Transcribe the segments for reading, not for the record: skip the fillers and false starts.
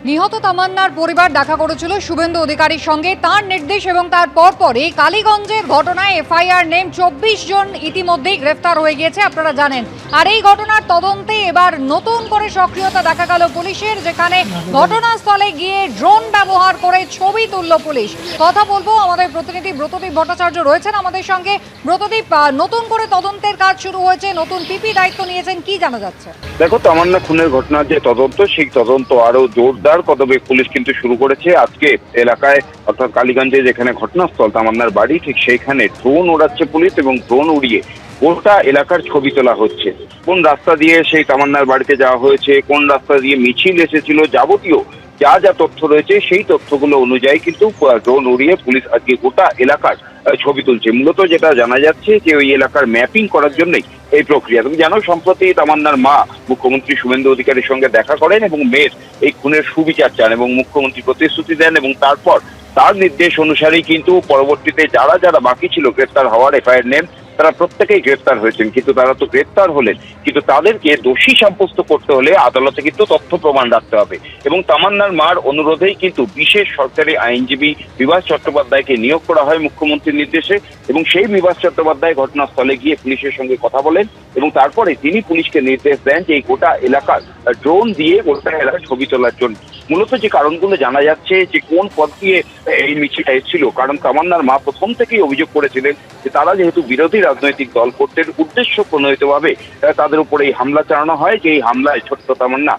নিহত তামান্নার পরিবার দেখা করেছিল শুভেন্দু অধিকারীর সঙ্গে। তার নির্দেশ এবং তার পরপরই কালীগঞ্জের ঘটনায় এফআইআর নেম 24 জন ইতিমধ্যেই গ্রেফতার হয়ে গিয়েছে, আপনারা জানেন। আর এই ঘটনার তদন্তে এবার নতুন করে সক্রিয়তা দেখা গেল পুলিশের, যেখানে ঘটনাস্থলে গিয়ে ড্রোন ব্যবহার করে ছবি তুলল পুলিশ। কথা বলবো, আমাদের প্রতিনিধি ব্রতদীপ ভট্টাচার্য রয়েছেন আমাদের সঙ্গে। ব্রতদীপ, নতুন করে তদন্তের কাজ শুরু হয়েছে, নতুন পিপি দায়িত্ব নিয়েছেন, কি জানা যাচ্ছে? দেখো, তামান্না খুনের ঘটনার যে তদন্ত, সেই তদন্ত আরো জোরদার কদমে পুলিশ কিন্তু শুরু করেছে। আজকে এলাকায় অর্থাৎ কালীগঞ্জে যেখানে ঘটনাস্থল তামান্নার বাড়ি, ঠিক সেইখানে ড্রোন ওড়াচ্ছে পুলিশ এবং ড্রোন উড়িয়ে গোটা এলাকার ছবি তোলা হচ্ছে। কোন রাস্তা দিয়ে সেই তামান্নার বাড়িতে যাওয়া হয়েছে, কোন রাস্তা দিয়ে মিছিল এসেছিল, যাবতীয় যা যা তথ্য রয়েছে সেই তথ্যগুলো অনুযায়ী কিন্তু ড্রোন উড়িয়ে পুলিশ আজকে গোটা এলাকার ছবি তুলছে। মূলত যেটা জানা যাচ্ছে যে ওই এলাকার ম্যাপিং করার জন্যই এই প্রক্রিয়া। তুমি জানো, সম্প্রতি তামান্নার মা মুখ্যমন্ত্রী শুভেন্দু অধিকারীর সঙ্গে দেখা করেন এবং মেয়ের এই খুনের সুবিচার চান এবং মুখ্যমন্ত্রী প্রতিশ্রুতি দেন, এবং তারপর তার নির্দেশ অনুসারেই কিন্তু পরবর্তীতে যারা যারা বাকি ছিল গ্রেফতার হওয়ার এফআইআর নেন, তারা প্রত্যেকেই গ্রেফতার হয়েছেন। কিন্তু তারা তো গ্রেফতার হলেন, কিন্তু তাদেরকে দোষী সাব্যস্ত করতে হলে আদালতে কিন্তু তথ্য প্রমাণ রাখতে হবে। এবং তামান্নার মার অনুরোধেই কিন্তু বিশেষ সরকারি আইনজীবী বিভাস চট্টোপাধ্যায়কে নিয়োগ করা হয় মুখ্যমন্ত্রীর নির্দেশে, এবং সেই বিভাস চট্টোপাধ্যায় ঘটনাস্থলে গিয়ে পুলিশের সঙ্গে কথা বলেন এবং তারপরে তিনি পুলিশকে নির্দেশ দেন যে এই গোটা এলাকার ড্রোন দিয়ে গোটা এলাকার ছবি তোলার জন্য। মূলত যে কারণগুলো জানা যাচ্ছে যে কোন পথ দিয়ে এই মিছিলটা এসেছিল, কারণ তামান্নার মা প্রথম থেকেই অভিযোগ করেছিলেন যে তারা যেহেতু বিরোধী রাজনৈতিক দল করতেন, উদ্দেশ্য প্রণোদিতভাবে তাদের উপরে এই হামলা চালানো হয়, যে এই হামলায় ছোট্ট তামান্না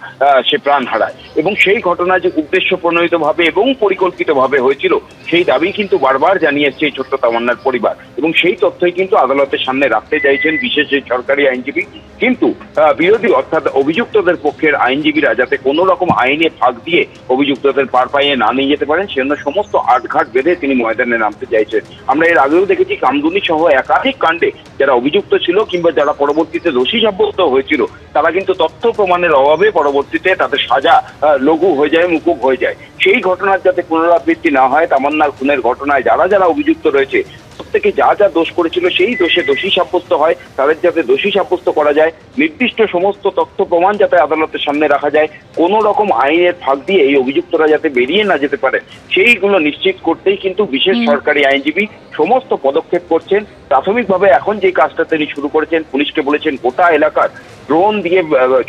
সে প্রাণ হারায়। এবং সেই ঘটনা যে উদ্দেশ্য প্রণোদিতভাবে এবং পরিকল্পিতভাবে হয়েছিল, সেই দাবি কিন্তু বারবার জানিয়েছে এই ছোট্ট তামান্নার পরিবার, এবং সেই তথ্যই কিন্তু আদালতের সামনে রাখতে চাইছেন বিশেষ সরকারি আইনজীবী। কিন্তু বিরোধী অর্থাৎ অভিযুক্তদের পক্ষের আইনজীবীরা যাতে কোনো রকম আইনে ফাঁক দিয়ে অভিযুক্তদের পার পাইয়ে না নিয়ে যেতে পারেন, সেজন্য সমস্ত আটঘাট বেঁধে তিনি ময়দানে নামতে চাইছেন। আমরা এর আগেও দেখেছি কামদুনি সহ একাধিক কাণ্ডে যারা অভিযুক্ত ছিল কিংবা যারা পরবর্তীতে দোষী সাব্যস্ত হয়েছিল, তারা কিন্তু তথ্য প্রমাণের অভাবে পরবর্তীতে তাদের সাজা লঘু হয়ে যায়, মুকুব হয়ে যায়। সেই ঘটনার যাতে পুনরাবৃত্তি না হয়, তামান্নার খুনের ঘটনায় যারা যারা অভিযুক্ত রয়েছে প্রত্যেকে যা যা দোষ করেছিল সেই দোষে দোষী সাব্যস্ত হয়, তাদের যাতে দোষী সাব্যস্ত করা যায়, নির্দিষ্ট সমস্ত তথ্য প্রমাণ যাতে আদালতের সামনে রাখা যায়, কোনো রকম আইনের ফাঁক দিয়ে এই অভিযুক্তরা যাতে বেরিয়ে না যেতে পারে, সেইগুলো নিশ্চিত করতেই কিন্তু বিশেষ সরকারি আইনজীবী সমস্ত পদক্ষেপ করছেন। প্রাথমিকভাবে এখন যে কাজটা তিনি শুরু করেছেন, পুলিশকে বলেছেন গোটা এলাকার ড্রোন দিয়ে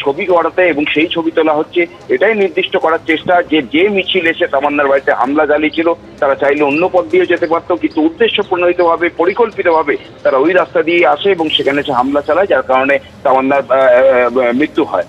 ছবি করাতে এবং সেই ছবি তোলা হচ্ছে, এটাই নির্দিষ্ট করার চেষ্টা যে যে মিছিল এসে তামান্নার বাড়িতে হামলা চালিয়েছিল তারা চাইলে অন্য পথ দিয়ে যেতে পারতো, কিন্তু উদ্দেশ্য প্রণোদিতভাবে পরিকল্পিতভাবে তারা ওই রাস্তা দিয়ে আসে এবং সেখানে এসে হামলা চালায়, যার কারণে তামান্নার মৃত্যু হয়।